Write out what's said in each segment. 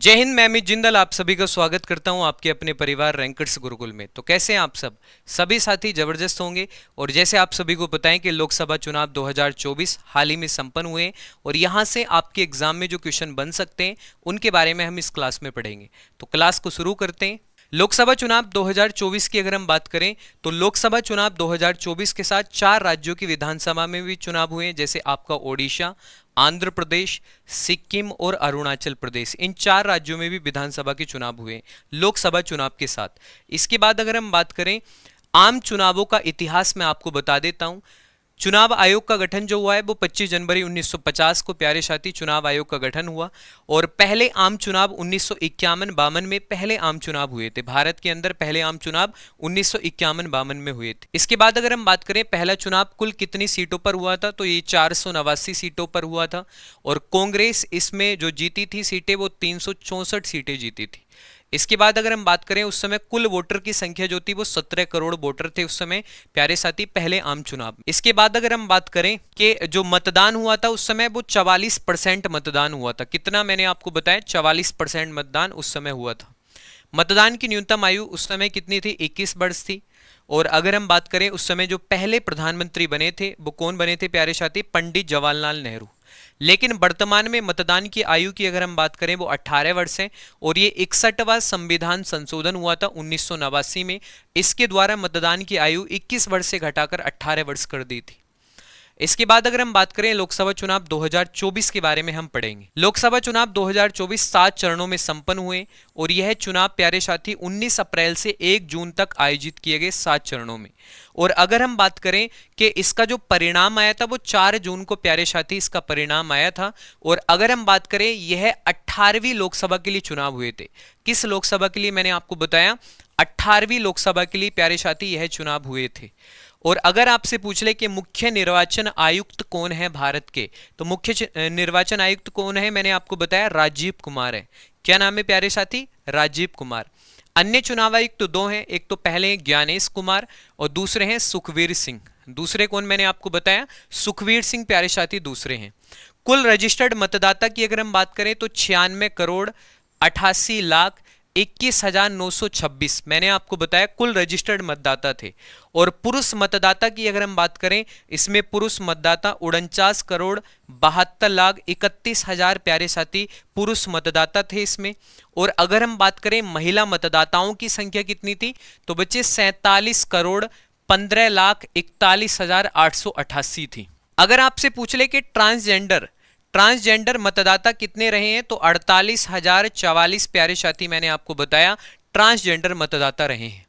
जय हिंद। मैं अमित जिंदल आप सभी का स्वागत करता हूं आपके अपने परिवार रैंकर्स गुरुकुल में। तो कैसे हैं आप सब? सभी साथी जबरदस्त होंगे। और जैसे आप सभी को पता है कि लोकसभा चुनाव 2024 हाल ही में संपन्न हुए और यहां से आपके एग्जाम में जो क्वेश्चन बन सकते हैं उनके बारे में हम इस क्लास में पढ़ेंगे। तो क्लास को शुरू करते हैं। लोकसभा चुनाव 2024 की अगर हम बात करें तो लोकसभा चुनाव 2024 के साथ 4 राज्यों की विधानसभा में भी चुनाव हुए, जैसे आपका ओडिशा, आंध्र प्रदेश, सिक्किम और अरुणाचल प्रदेश। इन 4 राज्यों में भी विधानसभा के चुनाव हुए लोकसभा चुनाव के साथ। इसके बाद अगर हम बात करें आम चुनावों का इतिहास, मैं आपको बता देता हूं। चुनाव आयोग का गठन जो हुआ है वो 25 जनवरी 1950 को प्यारे साथी चुनाव आयोग का गठन हुआ। और पहले आम चुनाव 1951-52 में पहले आम चुनाव हुए थे। भारत के अंदर पहले आम चुनाव 1951-52 में हुए थे। इसके बाद अगर हम बात करें पहला चुनाव कुल कितनी सीटों पर हुआ था, तो ये 489 सीटों पर हुआ था। और कांग्रेस इसमें जो जीती थी सीटें वो 364 सीटें जीती थी। इसके बाद अगर हम बात करें उस समय कुल वोटर की संख्या जो थी वो 17 करोड़ वोटर थे उस समय प्यारे साथी पहले आम चुनाव। इसके बाद अगर हम बात करें कि जो मतदान हुआ था उस समय वो 44% मतदान हुआ था। कितना मैंने आपको बताया, 44% मतदान उस समय हुआ था। मतदान की न्यूनतम आयु उस समय कितनी थी, 21 वर्ष थी। और अगर हम बात करें उस समय जो पहले प्रधानमंत्री बने थे वो कौन बने थे प्यारे साथी, पंडित जवाहरलाल नेहरू। लेकिन वर्तमान में मतदान की आयु की अगर हम बात करें वो 18 वर्ष है। और ये 61वां संविधान संशोधन हुआ था 1989 में। इसके द्वारा मतदान की आयु 21 वर्ष से घटाकर 18 वर्ष कर दी थी। इसके बाद अगर हम बात करें लोकसभा चुनाव 2024 के बारे में हम पढ़ेंगे। लोकसभा चुनाव 2024 7 चरणों में संपन्न हुए और यह चुनाव प्यारे साथी 19 अप्रैल से 1 जून तक आयोजित किए गए 7 चरणों में। और अगर हम बात करें कि इसका जो परिणाम आया था वो 4 जून को प्यारे साथी इसका परिणाम आया था। और अगर हम बात करें यह 18वीं लोकसभा के लिए चुनाव हुए थे। किस लोकसभा के लिए, मैंने आपको बताया 18वीं लोकसभा के लिए प्यारे साथी यह चुनाव हुए थे। और अगर आपसे पूछ ले कि मुख्य निर्वाचन आयुक्त कौन है भारत के, तो मुख्य निर्वाचन आयुक्त कौन है, मैंने आपको बताया राजीव कुमार है। क्या नाम है प्यारे साथी, राजीव कुमार। अन्य चुनाव आयुक्त तो 2 हैं, एक तो पहले ज्ञानेश कुमार और दूसरे हैं सुखवीर सिंह। दूसरे कौन मैंने आपको बताया, सुखवीर सिंह प्यारे साथी दूसरे हैं। कुल रजिस्टर्ड मतदाता की अगर हम बात करें तो 96 करोड़ 88 लाख 21,926 मैंने आपको बताया कुल रजिस्टर्ड मतदाता थे। और पुरुष मतदाता की अगर हम बात करें इसमें पुरुष मतदाता 49 करोड़ 72 लाख 31,000 प्यारे साथी पुरुष मतदाता थे इसमें। और अगर हम बात करें महिला मतदाताओं की संख्या कितनी थी, तो बच्चे 47 करोड़ 15 लाख 41,888 थी। अगर आपसे पूछ ले कि ट्रांसजेंडर मतदाता कितने रहे हैं, तो 48,044 प्यारे साथी मैंने आपको बताया ट्रांसजेंडर मतदाता रहे हैं।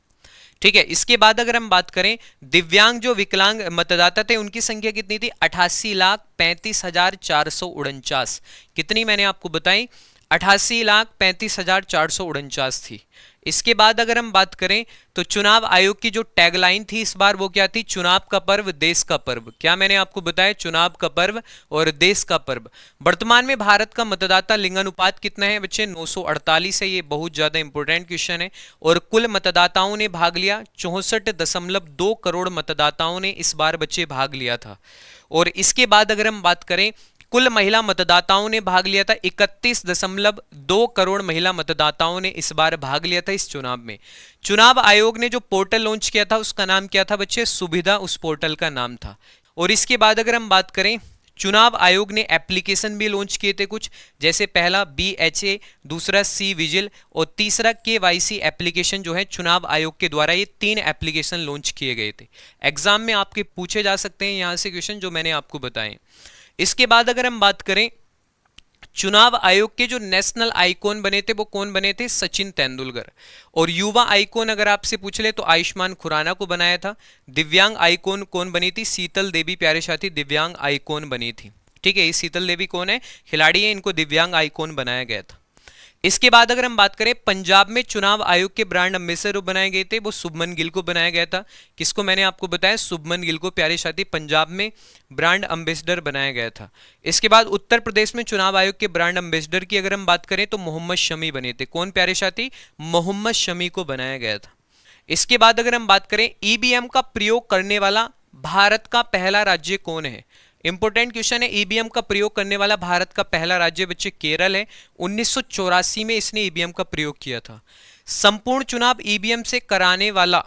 ठीक है। इसके बाद अगर हम बात करें दिव्यांग जो विकलांग मतदाता थे उनकी संख्या कितनी थी, 88,35,449। कितनी मैंने आपको बताई, 88,35,449 थी। इसके बाद अगर हम बात करें तो चुनाव आयोग की जो टैगलाइन थी इस बार वो क्या थी, चुनाव का पर्व देश का पर्व। क्या मैंने आपको बताया, चुनाव का पर्व और देश का पर्व। वर्तमान में भारत का मतदाता लिंगानुपात कितना है बच्चे, 948 है। ये बहुत ज्यादा इंपॉर्टेंट क्वेश्चन है। और कुल मतदाताओं ने भाग लिया 64.2 करोड़ मतदाताओं ने इस बार बच्चे भाग लिया था। और इसके बाद अगर हम बात करें कुल महिला मतदाताओं ने भाग लिया था 31.2 करोड़ महिला मतदाताओं ने इस बार भाग लिया था इस चुनाव में। चुनाव आयोग ने जो पोर्टल लॉन्च किया था उसका नाम क्या था बच्चे, सुविधा उस पोर्टल का नाम था। और इसके बाद अगर हम बात करें चुनाव आयोग ने एप्लीकेशन भी लॉन्च किए थे कुछ, जैसे पहला BHA, दूसरा C विजिल और तीसरा KYC एप्लीकेशन जो है चुनाव आयोग के द्वारा ये 3 एप्लीकेशन लॉन्च किए गए थे। एग्जाम में आपके पूछे जा सकते हैं यहां से क्वेश्चन जो मैंने आपको बताए। इसके बाद अगर हम बात करें चुनाव आयोग के जो नेशनल आइकॉन बने थे वो कौन बने थे, सचिन तेंदुलकर। और युवा आइकॉन अगर आपसे पूछ ले तो आयुष्मान खुराना को बनाया था। दिव्यांग आइकॉन कौन बनी थी, शीतल देवी प्यारे साथी दिव्यांग आइकॉन बनी थी। ठीक है, ये शीतल देवी कौन है, खिलाड़ी है, इनको दिव्यांग आइकॉन बनाया गया था। इसके बाद अगर हम बात करें पंजाब में चुनाव आयोग के ब्रांड अम्बेसडर बनाए गए थे वो शुभमन गिल को बनाया गया था। किसको, मैंने आपको बताया शुभमन गिल को प्यारे साथी पंजाब में ब्रांड अम्बेसडर बनाया गया था। इसके बाद उत्तर प्रदेश में चुनाव आयोग के ब्रांड अम्बेसडर की अगर हम बात करें तो मोहम्मद शमी बने थे। कौन प्यारे साथी, मोहम्मद शमी को बनाया गया था। इसके बाद अगर हम बात करें ईवीएम का प्रयोग करने वाला भारत का पहला राज्य कौन है, इंपॉर्टेंट क्वेश्चन है। ईवीएम का प्रयोग करने वाला भारत का पहला राज्य बच्चे केरल है। 1984 में इसने ईवीएम का प्रयोग किया था। संपूर्ण चुनाव ईवीएम से कराने वाला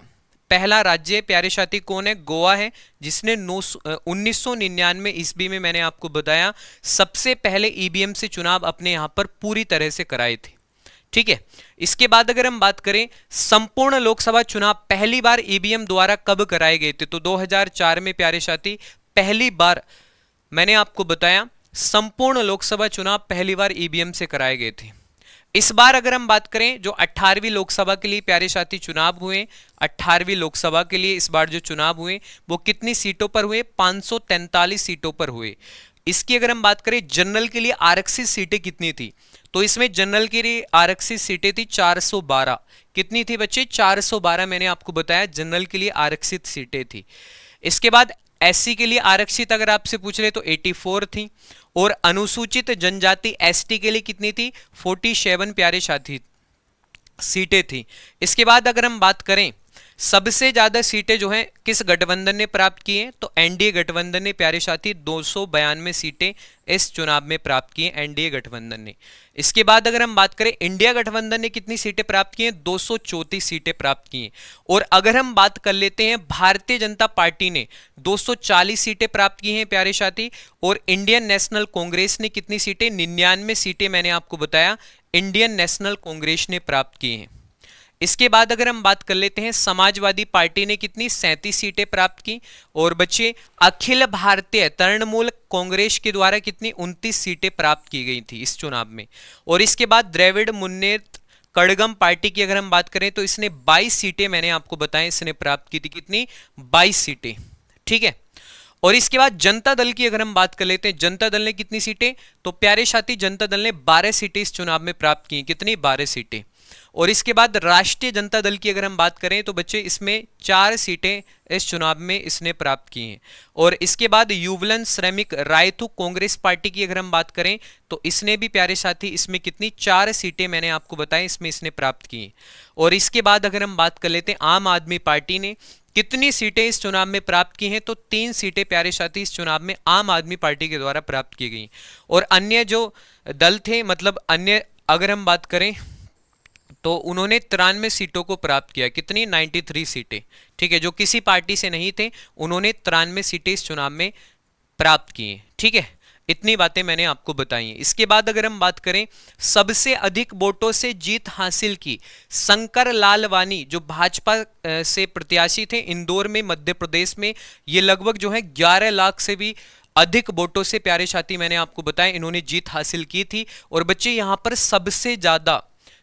पहला राज्य प्यारे साथी कौन है? गोवा है, जिसने 1999 ईस्वी में मैंने आपको बताया सबसे पहले ईवीएम से चुनाव अपने यहां पर पूरी तरह से कराए थे। ठीक है, इसके बाद अगर हम बात करें संपूर्ण लोकसभा चुनाव पहली बार ईवीएम द्वारा कब कराए गए थे, तो 2004 में प्यारे साथी पहली बार मैंने आपको बताया संपूर्ण लोकसभा चुनाव पहली बार ईवीएम से कराए गए थे। इस बार अगर हम बात करें जो 18वीं लोकसभा के लिए प्यारे साथी चुनाव हुए, 18वीं लोकसभा के लिए इस बार जो चुनाव हुए वो कितनी सीटों पर हुए? 543 सीटों पर हुए। इसकी अगर हम बात करें जनरल के लिए आरक्षित सीटें कितनी थी, तो इसमें जनरल के लिए आरक्षित सीटें थी 412। कितनी थी बच्चे? 412 मैंने आपको बताया जनरल के लिए आरक्षित सीटें थी। इसके बाद एससी के लिए आरक्षित अगर आपसे पूछ ले तो 84 थी, और अनुसूचित जनजाति एसटी के लिए कितनी थी? 47 प्यारे साथी सीटें थी। इसके बाद अगर हम बात करें सबसे ज्यादा सीटें जो हैं किस गठबंधन ने प्राप्त की हैं, तो एनडीए गठबंधन ने प्यारे साथी 292 सीटें इस चुनाव में प्राप्त की हैं, एनडीए गठबंधन ने। इसके बाद अगर हम बात करें इंडिया गठबंधन ने कितनी सीटें प्राप्त की हैं? 234 सीटें प्राप्त की हैं। और अगर हम बात कर लेते हैं भारतीय जनता पार्टी ने 240 सीटें प्राप्त की हैं प्यारे साथी, और इंडियन नेशनल कांग्रेस ने कितनी सीटें? 99 सीटें मैंने आपको बताया इंडियन नेशनल कांग्रेस ने प्राप्त की हैं। इसके बाद अगर हम बात कर लेते हैं समाजवादी पार्टी ने कितनी? 37 सीटें प्राप्त की। और बच्चे अखिल भारतीय तृणमूल कांग्रेस के द्वारा कितनी? 29 सीटें प्राप्त की गई थी इस चुनाव में। और इसके बाद द्रविड़ मुन्नेत्र कड़गम पार्टी की अगर हम बात करें तो इसने 22 सीटें मैंने आपको बताया इसने प्राप्त की थी। कितनी? 22 सीटें। ठीक है, और इसके बाद जनता दल की अगर हम बात कर लेते हैं, जनता दल ने कितनी सीटें? तो प्यारे साथी जनता दल ने 12 सीटें इस चुनाव में प्राप्त की। कितनी? 12 सीटें। और इसके बाद राष्ट्रीय जनता दल की अगर हम बात करें तो बच्चे इसमें 4 सीटें इस चुनाव में इसने प्राप्त की हैं। और इसके बाद युवलन श्रमिक रायतु कांग्रेस पार्टी की अगर हम बात करें तो इसने भी प्यारे साथी इसमें कितनी? 4 सीटें मैंने आपको बताई इसमें इसने प्राप्त की हैं। और इसके बाद अगर हम बात कर लेते हैं आम आदमी पार्टी ने कितनी सीटें इस चुनाव में प्राप्त की हैं, तो 3 सीटें प्यारे साथी इस चुनाव में आम आदमी पार्टी के द्वारा प्राप्त की गई। और अन्य जो दल थे, मतलब अन्य अगर हम बात करें तो उन्होंने 93 सीटों को प्राप्त किया। कितनी? 93 सीटें। ठीक है, जो किसी पार्टी से नहीं थे उन्होंने 93 सीटें इस चुनाव में प्राप्त की हैं। ठीक है, इतनी बातें मैंने आपको बताई हैं। इसके बाद अगर हम बात करें सबसे अधिक वोटों से जीत हासिल की शंकर लालवानी जो भाजपा से प्रत्याशी थे इंदौर में मध्य प्रदेश में, ये लगभग जो है 11 लाख से भी अधिक वोटों से प्यारे साथी मैंने आपको बताया इन्होंने जीत हासिल की थी। और बच्चे यहां पर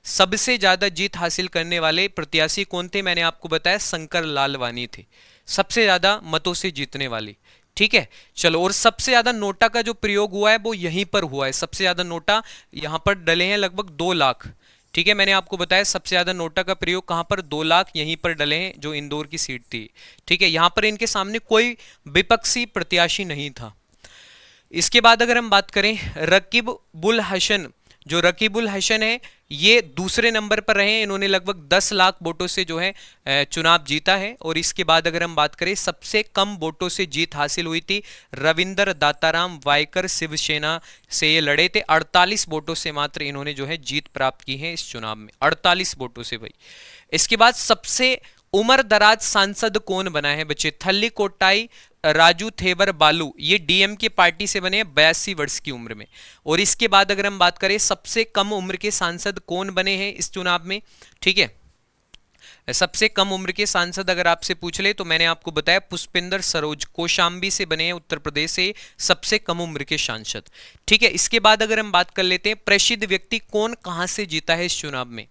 सबसे ज्यादा जीत हासिल करने वाले प्रत्याशी कौन थे? मैंने आपको बताया शंकर लालवानी थे, सबसे ज्यादा मतों से जीतने वाली। ठीक है, चलो, और सबसे ज्यादा नोटा का जो प्रयोग हुआ है वो यहीं पर हुआ है। सबसे ज्यादा नोटा यहां पर डले हैं, लगभग 2 लाख। ठीक है, मैंने आपको बताया सबसे ज्यादा नोटा का प्रयोग कहां पर? 2 लाख यहीं पर डले हैं जो इंदौर की सीट थी। ठीक है, यहां पर इनके सामने कोई विपक्षी प्रत्याशी नहीं था। इसके बाद अगर हम बात करें रकीब उल हसन, जो रकीब उल हसन है ये दूसरे नंबर पर रहे हैं, इन्होंने लगभग 10 लाख वोटों से जो है चुनाव जीता है। और इसके बाद अगर हम बात करें सबसे कम वोटों से जीत हासिल हुई थी रविंद्र दाताराम वायकर, शिवसेना से ये लड़े थे। 48 वोटों से मात्र इन्होंने जो है जीत प्राप्त की है इस चुनाव में, 48 वोटों से भाई। इसके बाद सबसे उम्र दराज सांसद कौन बना है बच्चे? थल्ली कोटाई राजू थेबर बालू, ये डीएम की पार्टी से बने 82 वर्ष की उम्र में। और इसके बाद अगर हम बात करें सबसे कम उम्र के सांसद कौन बने हैं इस चुनाव में, ठीक है, सबसे कम उम्र के सांसद अगर आपसे पूछ ले तो मैंने आपको बताया पुष्पेंद्र सरोज कौशाम्बी से बने हैं, उत्तर प्रदेश से सबसे कम उम्र के सांसद। ठीक है, इसके बाद अगर हम बात कर लेते हैं प्रसिद्ध व्यक्ति कौन कहां से जीता है इस चुनाव में,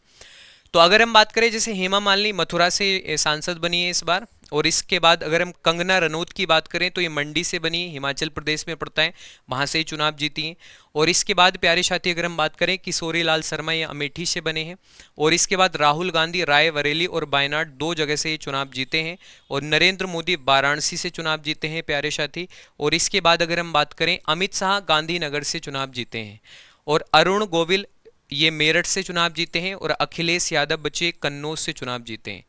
तो अगर हम बात करें जैसे हेमा मालिनी मथुरा से सांसद बनी है इस बार। और इसके बाद अगर हम कंगना रनौत की बात करें तो ये मंडी से बनी है, हिमाचल प्रदेश में पड़ता है, वहां से ही चुनाव जीती हैं। और इसके बाद प्यारे साथी अगर हम बात करें किशोरी लाल शर्मा, ये अमेठी से बने हैं। और इसके बाद राहुल गांधी रायबरेली और वायनाड 2 जगह से ये चुनाव जीते हैं। और नरेंद्र मोदी वाराणसी से चुनाव जीते हैं प्यारे साथी। और इसके बाद अगर हम बात करें अमित शाह गांधीनगर से चुनाव जीते हैं। और अरुण गोविल ये मेरठ से चुनाव जीते हैं। और अखिलेश यादव बच्चे कन्नौज से चुनाव जीते हैं।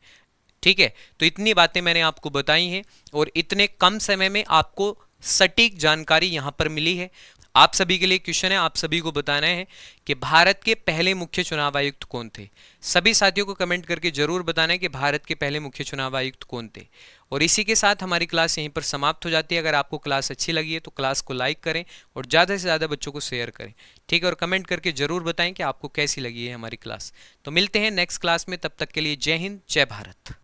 ठीक है, तो इतनी बातें मैंने आपको बताई हैं और इतने कम समय में आपको सटीक जानकारी यहां पर मिली है। आप सभी के लिए क्वेश्चन है, आप सभी को बताना है कि भारत के पहले मुख्य चुनाव आयुक्त कौन थे। सभी साथियों को कमेंट करके जरूर बताना है कि भारत के पहले मुख्य चुनाव आयुक्त कौन थे। और इसी के साथ हमारी क्लास यहीं पर समाप्त हो जाती है। अगर आपको क्लास अच्छी लगी है तो क्लास को लाइक करें और ज़्यादा से ज़्यादा बच्चों को शेयर करें, ठीक है। और कमेंट करके जरूर बताएं कि आपको कैसी लगी है हमारी क्लास। तो मिलते हैं नेक्स्ट क्लास में, तब तक के लिए जय हिंद, जय भारत।